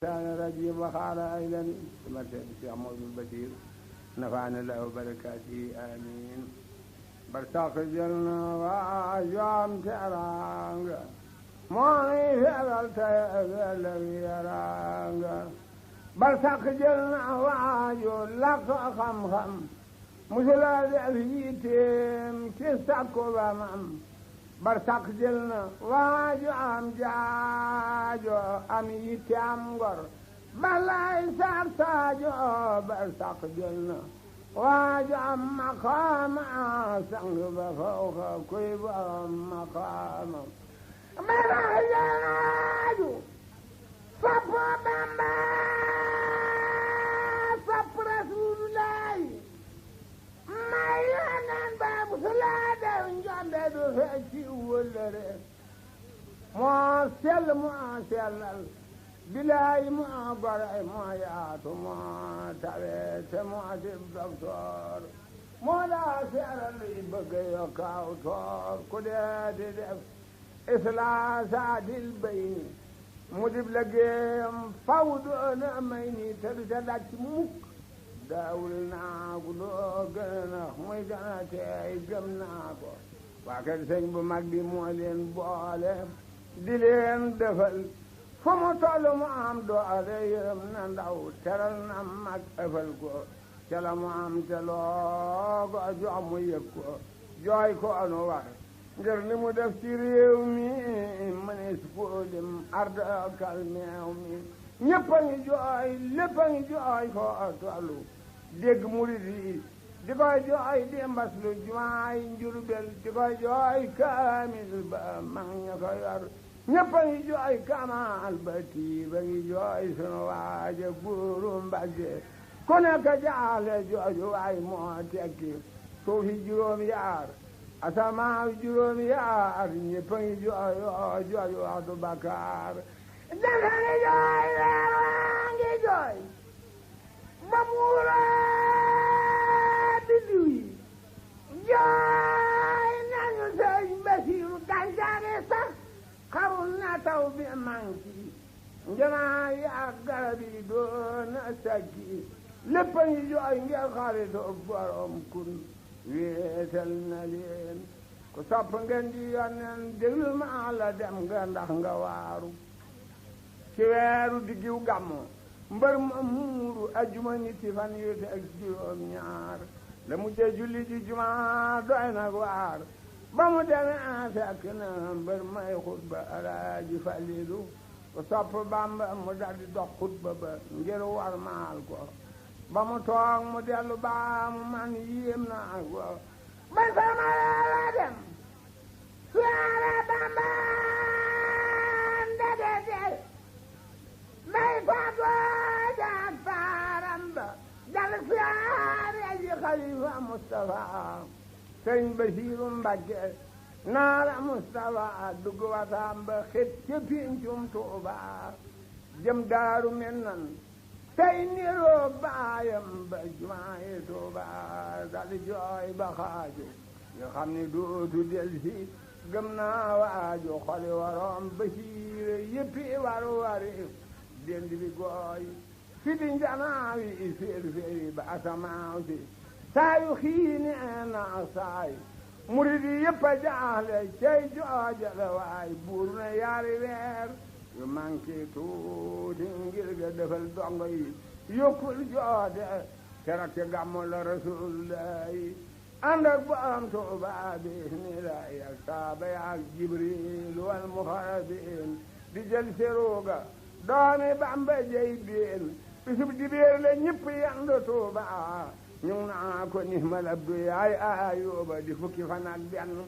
كان رجيم وقال أيضا مرتبة الشيخ محمود البشير نفعنا له بركاته آمين برتاق جلنا وأجوام ترانغ موني فعلت الذي يرانغ برتاق جلنا وأجو لك خم مسلا ذيتم تستقوا بمم برتاق جلنا وأجو أم جاجو أم يتام غر بلاي سارتاجو برتاق جلنا واجعل مقام سنغ فوق كيف مقام مرحبا صفا بامبا صف رسول الله ما ينان باب سلادة ونجان دو فأشي ولره ما سلم بلاي ما برعي ما ياتو ما تبيت ما دكتور ما لا سعر اللي بقي كاوتور كدات دف إثلاثات البين مدب لقيم فوض نعميني ترسلت مك داولنا قلوقنا ميقنا تيقمنا وكذا سنب مقدي مولين بولي دلين دفل فما طالو ما أم دو عليهم ننداو ترى نمك أفلكو تلا ما أم تلو أجو يكو جايكو أنوار جرني مدفتير يومي من يسفودم أرض كالميومي نيباني جاي لباني جاي كو أتوالو ديك مريدي ديكاي جاي ديم بسلو جماعي نجربل ديكاي جاي كامل بمان يكايار ñëppangi jooy kamal bati bangi jooy sunu waaja buurum bagge ku nekk jaale jooju waay moo tekki suufi juróom yaar asamaaw juróom yaar ñëppangi jooy jooju waxtu bakkaar dafangi jooy weerangi jooy ba muura biddiw yi jooy nañu sëñ Basiiru gàncax sax xarul na taw bi manki njanaa yi ak garab yi doon sakki lépp a ngi jooy ngir xaritoo borom kun wéetal na leen ku sopp ngeen di yonen déglu ma la dem nga ndax nga waaru ci weeru diggiw gàmmu mbër ma muuru ajuma ñetti fan yu teg juróom ñaar la mujjee julli ji juma doy nag waar ba mu demee fekk na mbër may xutba Alaaji Falilu ku sopp Bamba mu daldi dox xutba ba ngir war maal ko ba mu toog mu dellu baa mu man yéem naa ko ba sama la dem suyaare Bamba ndegete may faatoo jaag faaram ba dal suyaare ji Xalifa Mustafa sëñ Basiiru Mbàkke naala Mustafa dugg watam ba xet ca pincum Tuuba jëm Daaru Minan tey niroo baayam ba jumaayi Tuuba dali jooy ba xaaju nga xam ni dootu delsi gëm naa waaju xoli waroom Basiiru yëppi wari dend bi gooy fi di njanaawi féer ba asamaaw si saayu xiini na saay murid yi yëpp a jaaxle cey joojale waay buur na yaari weer yu manqué tuuti ngir ga defal dongo yi yokkul joote keroog ca gàmmu la rasulullahi ànd ak borom Tuuba bismillahi ak saaba yaak Jibril wal muxarabin di jël seruga doomi Bamba jey biin bisub dibéer la ñëpp yandu Tuuba ñu naa ko ni mal abdu yaay Ayuba di fukki fan ak benn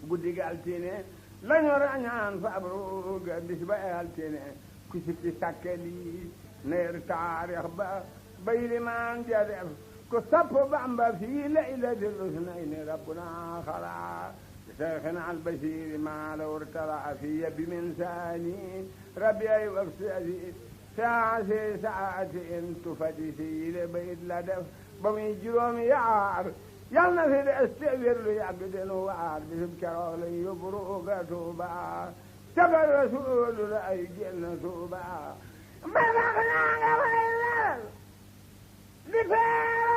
guddi gi altine lañu rañaan fabruga bis ba altine ku sikki sakkeli neer taarix ba bay limaan ja def ku sapp Bamba fii laylatil usnayni rabbuna xalaa شيخنا البشير ما لو ارتلع في بمن ثاني ربيعي وفسادي ساعة تفتشي لبيت لدف بمي جروم يعار يالنا في الاستغفر له يعقدن وعار بسبكر لي يبروك توبا تبع رسول رأي جنة توبا ba tax naa nga fay lal di feera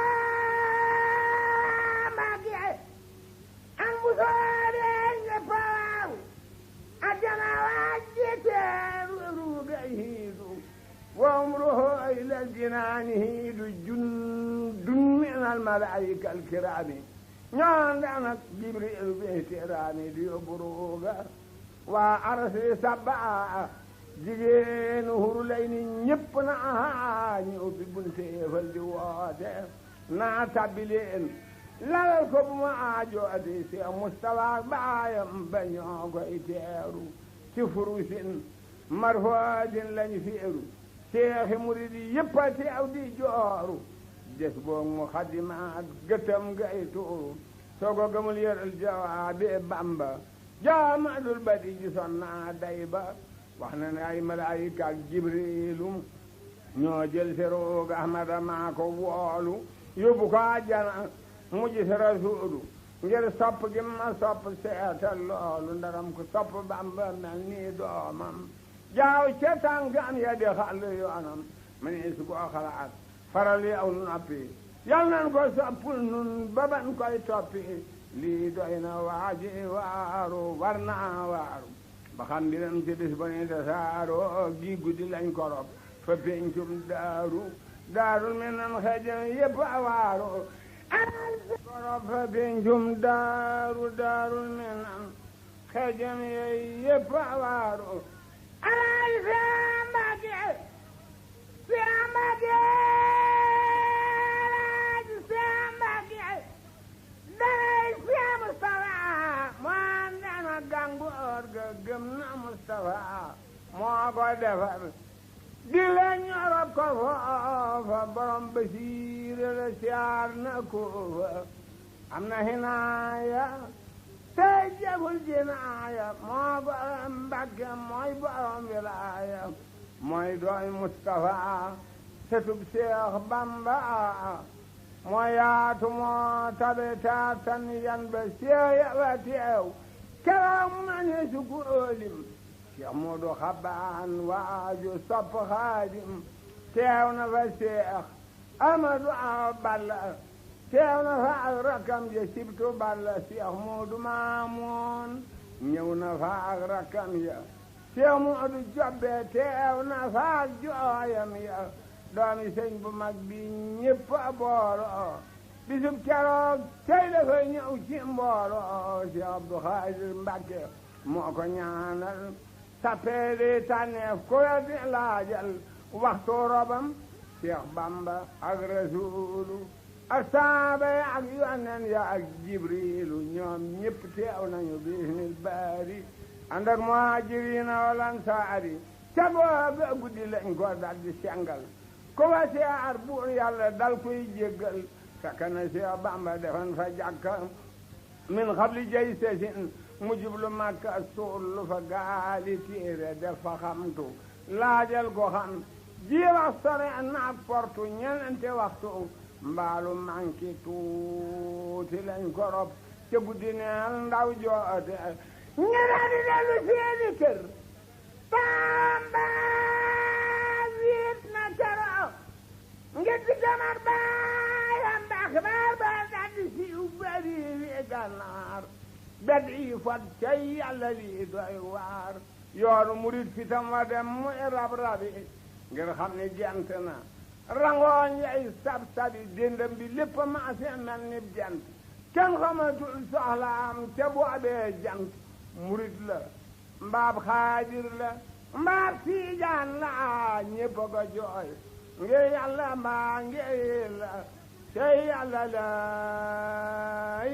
Mbàkke am bu soobee ñëpp waaw ajjana wàcce teeru ruuga hiidu wa umruhu ila jinaani hiidu jundun min al malaa'ika al kiraami ñoo nag Jibril bi teraani di yóbbu ruuga waa arsi sabaa jigéenu huru lay ni ñëpp na aha ñu ubbi bunteefal di woote naa tabbi leen lalal ko bu ma aajooti si Mustafa baayam ba ñoo koy teeru ci furusin marfootin lañu feeru seexi murid yi yëpp a teew di jooru des boog mu xadimaat gëtam gay tuuru soo ko gëmul yëral jawaabi Bamba jaamadul badi ji sonna day ba wax na ne ay malaayika ak Jibrilu ñoo jël si roog Ahmada maa ko woolu yóbbu ko àjjana mu gis Rasuulu ngir sopp gi ma sopp seetal loolu ndaram ko sopp Bamba mel nii doomam jaaw ca tànkam ya di xàll yoonam ma ne su ko xalaat faral yi aw noppi yal nan ko soppul nun baban koy toppi lii doy na waaji waaru war naa waaru ba xam mbiram ci bis ba ne tasaaroo gi guddi lañ korop fa pencum daarul mi nan xejam yëpp a waaru korop fa pencum daarul mi nan xejam yëpp a waaru alay Sambake day Seex Mustafa moo dana gàngoor ga gëm na Mustafa moo ko defar di la ñorob ko foofa borom Basiira la siyaar na ko fa am na hinaaya tey jagul jinaaya moo borom Mbàkke mooy borom wilaaya mooy dooy Mustafa setub Seex Bamba moo yaatu moo tabe taatan yan ba seeya ba teew keroog ma ne su ko ëlim Seex Moodu Xabaan waaju sopp Xaadim teew na fa Seex Amadu Balla teew na fa ak rakkam ja sibtu Balla Seex Moodu Maamoon ñëw na fa ak rakkam ya Seex Moodu Jobbe teew na fa ak jooyam ya doomi sëñ bu mag bi ñëpp a booloo bisub keroog tey dafay ñëw ci mbooloo si Abdu Xaadir Mbàkke moo ko ñaanal tappeede tànneef ku la di laajal waxtu robam Seex Bamba ak Rasuulu ak saaba ya ak yonen ya ak Jibriilu ñoom ñëpp teew nañu bismil baari ànd ak muhaajiriina wal ansaari ca booba guddi lañ ko dal di sengal ko wa siyaar buur yàlla dal koy jéggal fekk na Seex Bamba defan fa jàkka min xabli jay sesin mu jublu Makka suul fa gaali téere def fa xamtu laajal ko xam ji wax sore naak portu ñenente waxtu mbaalu manki tuuti lañ ko rob ca guddi neel ndaw joote ñene di dellu seeni kër Bamba wiit na keroog ngir di gamar baayam ba xibaar ba daldi siiw bari wi gànnaar bed yi fot cay yàlla lii doy waar yoonu murit fitam wa dem muy rab-rabi ngir xam ni gent na rangooñ yay sab-sabi déndam bi lépp maase mel ni jant kenn xamatul soxlaam te boobee jant murit la mbaab xaadir la mbaab siijaan la ñépp ko jooy ngir yàlla mbaa ngir la tey yàlla la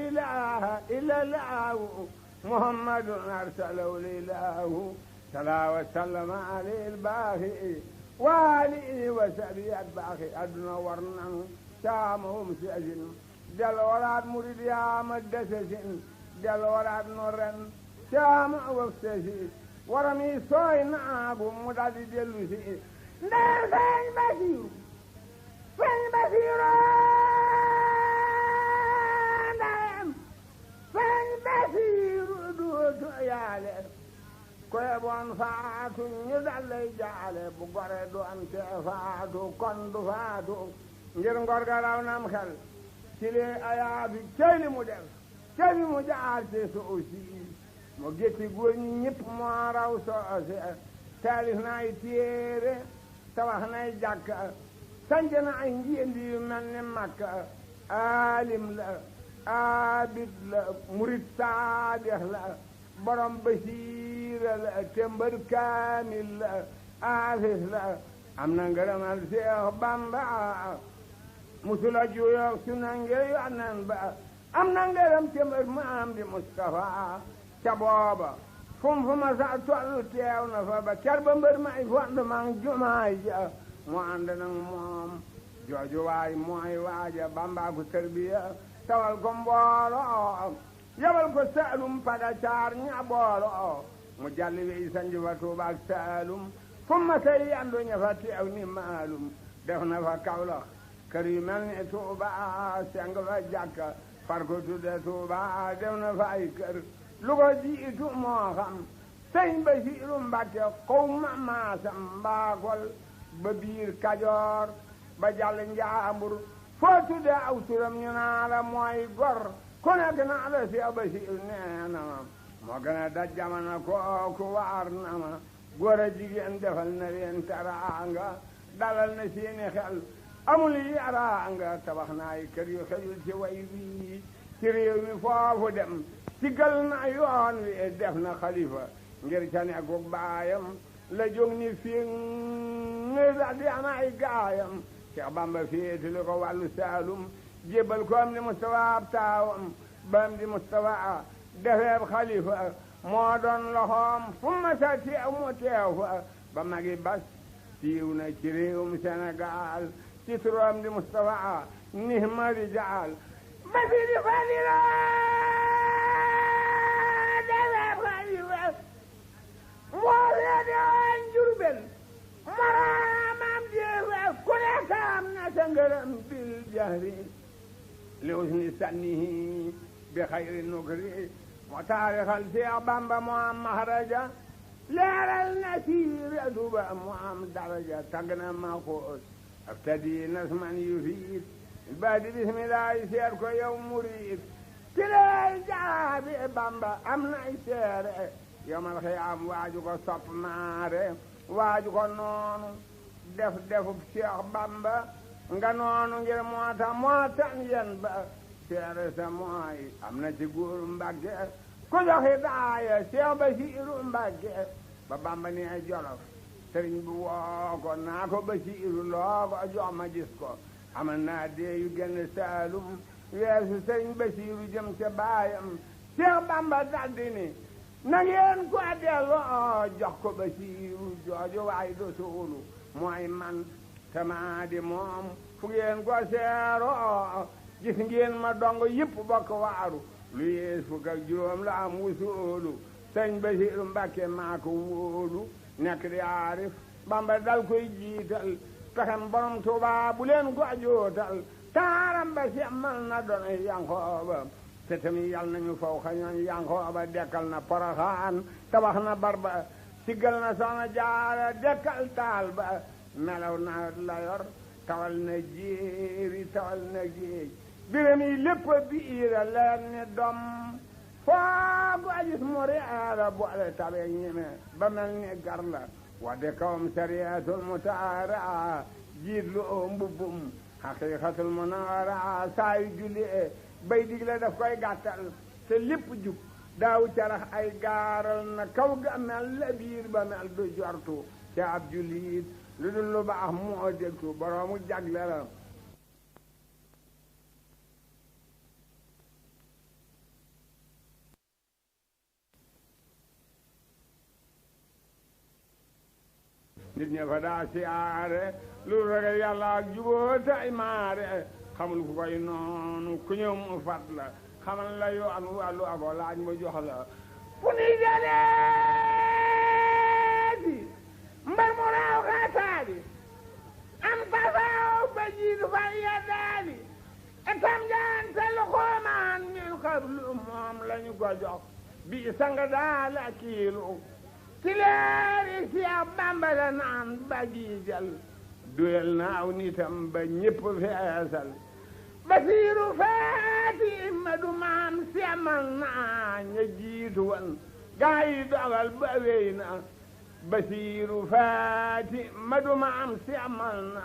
ilaha illallahu muhammadun arsalahu lilahu salaa wa sallama alayhi baaxi wa alihi wa sabi at baaxi adduna war nanu saamahum si asin del waraat murid yaama desesin del waraat no ren saama waf sesi waram yi sooy naagu mu daldi dellu si ndar sëñ Basiru ndayem sëñ Basiru duutu yaale ko yeboon faatu ñu dal lay jaale bu gore doon te faatu kon du faatu ngir ngor ga raw nam xel ci li ayaa bi cey li mu def cey li mu jaar ci suusi mu gétti góor ñi ñëpp moo raw soose taalif na ay téere tabax nay jàkka sanc na ay njiendi yu mel ni Makka aalim la abid la murid saadix la borom basiira la tembër kaamil la aafis la am na ngërëmal Seex Bamba musula juyoog su na ngir yonen ba am na ngërëm tembër maam di Mustafa ca booba fu ma sa tollu teew na fa ba ker ba mbër may fond mang jumaay ja mu ànd nag moom jooju waay mooy waaja Bamba ko tërbiya tawal ko mbooloo yabal ko Saalum pada caar ña booloo mu jalli wey sanji fa Tuuba ak Saalum fu ma say yandu ña fa teew ni maalum def na fa Kawlax kër yu mel ni Tuuba seng fa jàkka far ko tudde Tuuba def na fa ay kër lu ko jiitu moo xam sëñ Basiiru Mbàkke xaw ma maasam mbaakol ba biir Kajoor ba jàll Njaambur foo tudde aw turam ñu naa la mooy gor ku nekk naa la Seex Basiiru nee na ma moo gën a daj jamono kooku waar na ma góor a jigéen defal na leen teraanga dalal na seeni xel amul yaraanga tabax na ay kër yu xejul ci way wii ci réew mi foofu dem sigal na yoon wi def na xalifa ngir ca nekkuk baayam la jóg ni fii ngi daal di am ay gaayam Cheikh Bamba féetali ko wàllu Saalum jébbal ko am di Mustafa ab taawam ba am di Mustafa defeeb xalifa moo doon loxoom fu ma sa teew mu teew fa ba magi bas siiw na ci réewum Sénégal ci turam di Mustafa nihma rijaal ba fi di falila defeeb xalifa moo weedoon Jurbel maraamam jeefa ku nekk am na sa ngërëm bil jahri li usni sannihi bi xayri nukri moo taarixal Seex Bamba moo am mahraja leeral na siira duba moo am daraja tagg na maxoos aftadi nasman yufiid baadi bismillahi seet ko yow murid ci lay jaabi Bamba am nay seere yomal xiyaam waaju ko sopp maare waaju ko noonu defub Seex Bamba nga noonu ngir moo tan yen ba seere sa mooy am na ci góoru Mbàkke ku joxi daaya Seex Basiiru Mbàkke ba Bamba ni ay Jolof sëriñ bi woo ko naa ko Basiiru loo ko jox ma gis ko amal naa dee yu génn Saalum weesu sëriñ Basiiru jëm ca baayam Seex Bamba daldi ni na ngeen ko delloo jox ko Basiiru jooju waay do suulu mooy man tamaa di moom fu ngeen ko seeroo gis ngeen ma dong yëpp bokk waaru lu yees fukk ak juróom la am wusoolu sëñ Basiiru Mbàkke maa ko wóolu nekk di aarif Bamba dal koy jiital pexem borom Tuuba bu leen ko jootal taaram ba semmal na doon Yankooba te tamit yal nañu faw xañoon Yankooba dekkal na Poroxaan tabax na Barba siggal na Soxna Jaara dekkal taal ba melaw na la yor tawal na jéeri tawal na géej biram yi lépp biira leer ni dom foogu ajis mu reera boole tabe ñeme ba mel ni gar la wadde kawam sariyatul mutaara jiit lu oo mbubbum haqiqatul munawara saa yu julli bay digle daf koy gàttal te lépp jub daaw carax ay gaaral na kaw ga mel la biir ba mel du jortu te ab jullit lu dul lu baax moo dégtu boroomu jagle la nit ña fa daa siyaare lu ragal yàlla ak juboo tay maare xamul ku koy noonu ku ñëw mu fat la xamal la yoo am wàllu ako laaj mu jox la fu ni jaleeti mbar mu raaw xaataadi am fasaaw ba jiitu fa yeddaadi etam jaante lu xoomaan min xablu moom lañu ko jox bi sanga daal akiilu ci leeri Seex Bamba la naan ba giijal duyal na aw nitam ba ñépp feesal Basiiru faati ma du maam semal naa ña jiitu wan gaa yi dogal ba wéy na Basiiru faati ma du maam semal na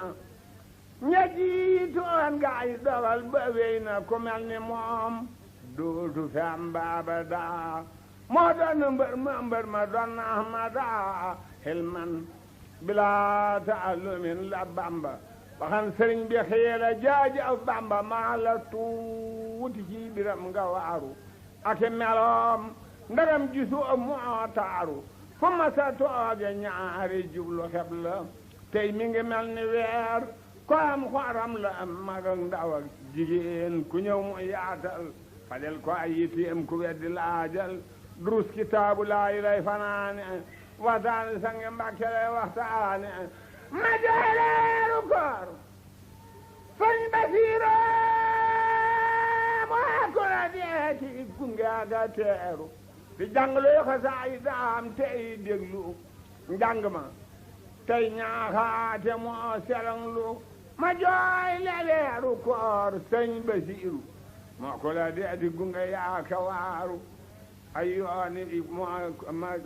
ña jiitu wan gaa yi dogal ba wéy na ku mel ni moom dootu fi am baaba daa moo doon mbër ma doon Ahmada xilman bilaa taallumin la Bamba waxan sëriñ bi xiila jaajëf Bamba maa la tuuti ci biram nga waaru ak meloom ndaram gisu moo taaru fu ma sa tooge ñaari jublu xeb la tey mi ngi mel ni weer ko am xoram la mag ak ndaw ak jigéen ku ñëw mu yaatal fajal ko ay yitteem ku weddi laajal durus kitaabu laayi lay fanaane waxtaane sange Mbàkke lay waxtaane ma jooleeru koor sëñ Basiiru moo ko la deeti gunge aga teeru di jànglu xasaay daam tey déglu njàng ma tey ñaaxaate moo selanglu ma jooy leeru koor sëñ Basiiru moo ko la deeti gunge yaaka waaru ay yooni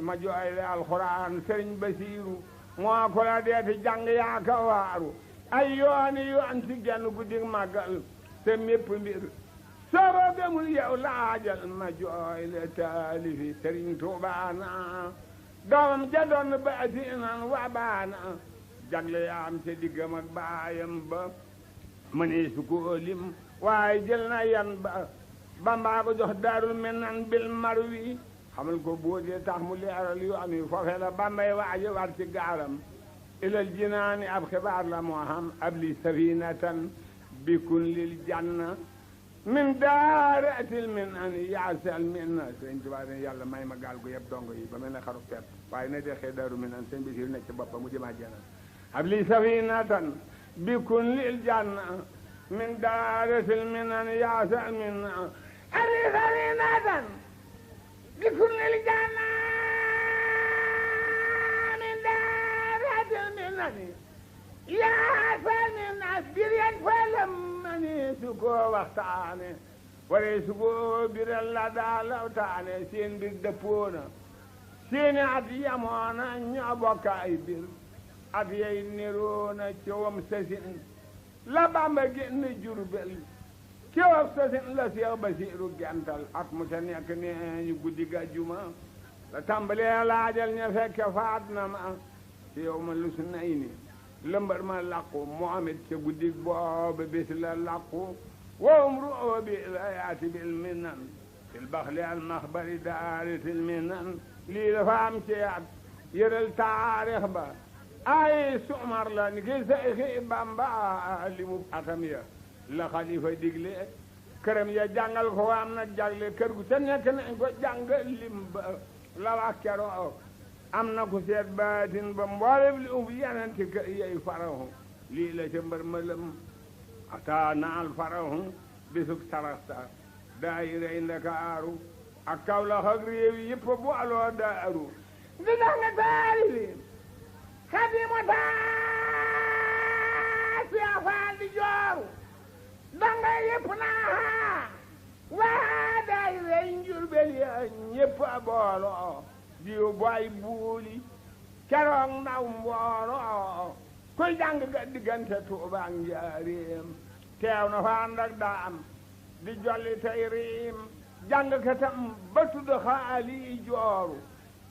ma jooy le alxuraan sëñ Basiiru moo ko la deeti jàng yaaka waaru ay yoon ci genn guddi màggal te mépp mbir soo gëmul yow laajal ma jooy le taalifi Sëriñ Tuubaana doomam ja doon baatinan wa baana jagle yaam te diggam ak baayam ba mënee su ko lim waaye jël na yan ba Bamba ko jox Daarul Minan bil Marwi xamal ko boo dee tax mu leeral yoon wi foofe la Bambay waaje war ci gaaram ilal jinaani ab xibaar la moo xam ab li safinatan bikun lil janna min daaratil min an yaasal min na sëñ Tuubaa ne yàlla may ma gaal gu yëpp dongo yi ba mel ne xaru pepp waaye na dexee Daaru Minan sëñ Basiiru nekk ci boppam mu jëmaa jana ab li safinatan bikun lil janna min daaratil min an yaasal min na ab li safinatan bikun lil janna yaa sani na biryan falam mani su ko waxtaane ware su ko biral la daalawtaane seen bir dëppoona seeni at yamoona ñoo bokk ay bir at yay niroona cowam sasin la Bamba génn Jurbel cowam sasin la Seex Basiiru gental at mu sa nekk nee ñu guddi gàjjuma la tàmbalee laajal ña fekke faat na ma ci yow ma lu su nay ni lëmbar ma làqu Muhammad ca guddi booba bés la làqu wowum ru'oo bi la yaati bil minan fil baxli al maxbari daaritil minan lii dafa am ci at yëral taarix ba ay sumar la ni ki Seyxi Bamba li mu atam ya la xalifa digle këram ya jàngal ko am na jagle kër gu te nekk nañ ko jàngal lim ba la wax keroo am na ku seet baatin ba mboolem li ub yananti kër yey farahu lii la ca mbër ma lëm ata naal farahu bisub sarasta daayirey Ndakaaru ak Kawlax ak réew yi yëpp bu aloo daaru di dax nga taarifi Xaadimu Seex Faal di jooru danga yëpp naa waa daayirey Njurbel ya ñëpp a booloo diw boy buuli keroog ndaw mbooloo kuy jàng ga diggante Tuuba ak Njaaréem teew na fa ànd ak daam di jolli tey riim jàng katam ba tudd xaali jooru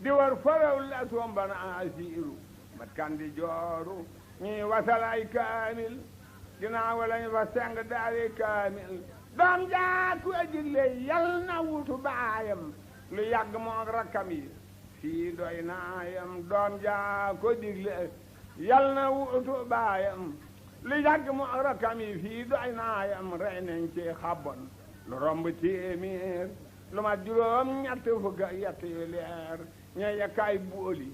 di war faraw la tomba na asiiru mat kan di jooru ñuy wasal ay kaamil ginnaaw lañu fa seng daari kaamil doom jaatu a digle yal na wutu baayam lu yàgg moog rakkam yi fii doy naayam doom jaa ko digle yal na wutu baayam lu yàgg moog rakkam yi fii doy naayam rey nañ ci xabon lu romb téeméer lu ma juróom ñett fukk ak yett yu leer ñey yakkaay booli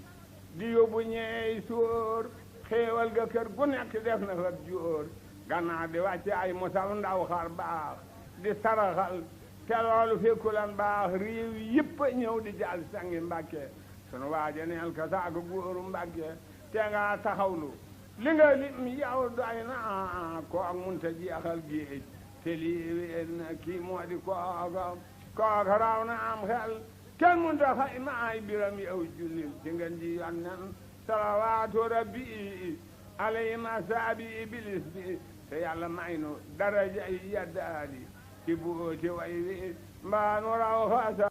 di yóbbu ñeey sóor xéewal ga kër gu nekk def na fa jóor gannaaw di wàcce ay musal ndaw xar baax di saraxal te loolu fekkulan baax réew yëpp ñëw di jàll sangi Mbàkke sunu waaja neel ka saako góoru Mbàkke te nga taxawlu li nga lim yow doy na kook munta jeexal géej te lii wéer na kii moo di kooka raw na am xel kenn munta xay maay biram yow jullil ci ngeen ji yonnen salawaatu rabbi alayhima saabi iblis bi te yàlla may nu daraja yi yaddaali ci buoti way wi mbaa nu raw fa